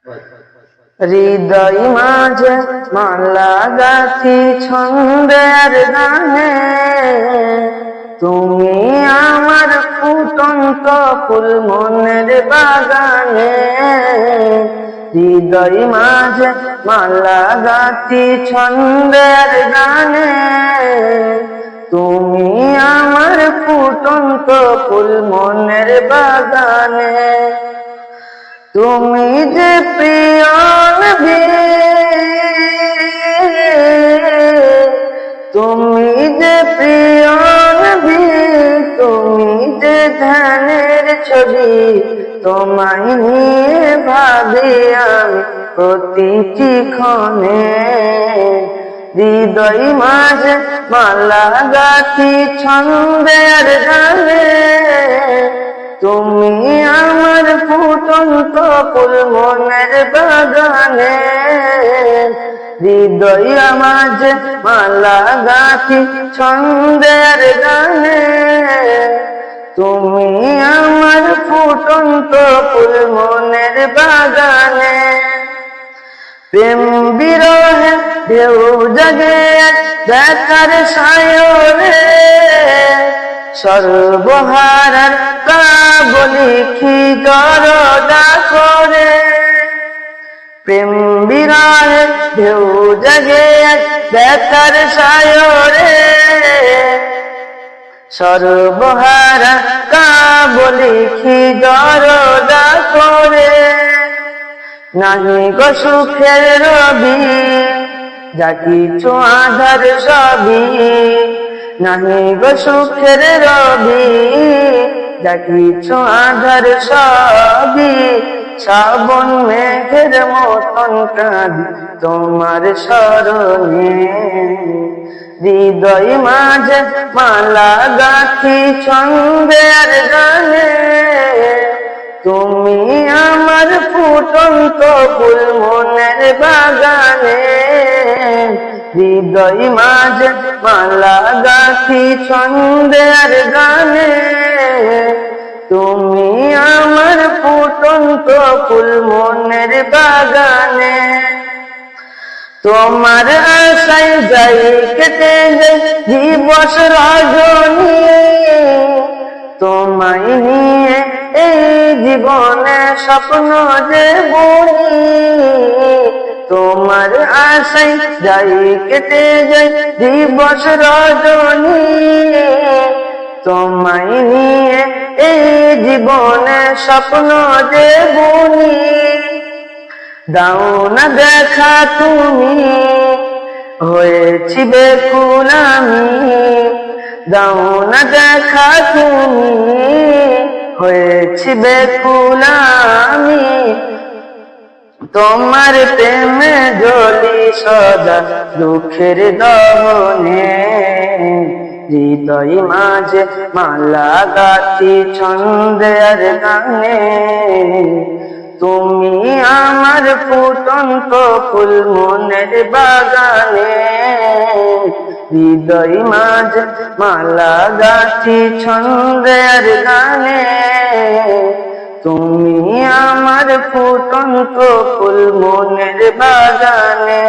হৃদয় মাঝে মালা গাথি ছন্দের গানে, তুমি আমার ফুটন্ত ফুল মনের বাগানে। হৃদয় মাঝে মালা গাথি ছন্দের গানে, তুমি আমার ফুটন্ত ফুল মনের বাগানে। তুমি যে প্রিয় নবী, তুমি যে প্রিয় নবী, তুমি যে ধ্যানের ছবি, তোমায় নিয়ে ভাবি আমি প্রতিটি ক্ষণে। হৃদয় মাঝে মালা গাথি ছন্দের গানে, তুমি আমার ফুটন্ত ফুল মনের বাগানে। হৃদয় মাঝে মালা গাথি ছন্দের গানে, তুমি আমার ফুটন্ত ফুল মনের বাগানে। প্রেম বিরহে ঢেউ জাগে দেখার সায়রে, সর্বহারার কাবলি কি দরদা করে। প্রেম বিরহে ঢেউ জাগে দেখার সায়রে, সর্বহারা কাবলি কি দরদা করে। নাহি গো সুখের রবি, যা কিছু আধার সবই, নাহি গো সুখের রবি, যা কিছু আধার সবই। শ্রাবণ মেঘের মতন কাঁদি তোমার স্মরণে। হৃদয় মাঝে মালা গাথি ছন্দের গানে, তুমি আমার ফুটন্ত ফুল মনের বাগানে। হৃদয় মাঝে মালা গাথি ছন্দের গানে, তুমি আমার ফুটন্ত ফুল মনের বাগানে। তোমার আশায় যাই কেটে যাই দিবস রজনী, তোমায় নিয়ে এই জীবনে স্বপ্ন যে বুনি। তোমার আশায় যাই কেটে যাই দিবস রজনী, তোমায় নিয়ে এই জীবনে স্বপ্ন যে বুনি। দাও না দেখা তুমি, হয়েছি বেকুল আমি, দাও না দেখা তুমি, হয়েছি বেকুল আমি। তোমার প্রেমে জ্বলি সদা দুঃখের দহনে। হৃদয় মাঝে মালা গাথি ছন্দের গানে, তুমি আমার ফুটন্ত ফুল মনের বাগানে। হৃদয় মাঝে মালা গাথি ছন্দের গানে, তুমি আমার ফুটন্ত ফুল মনের বাগানে।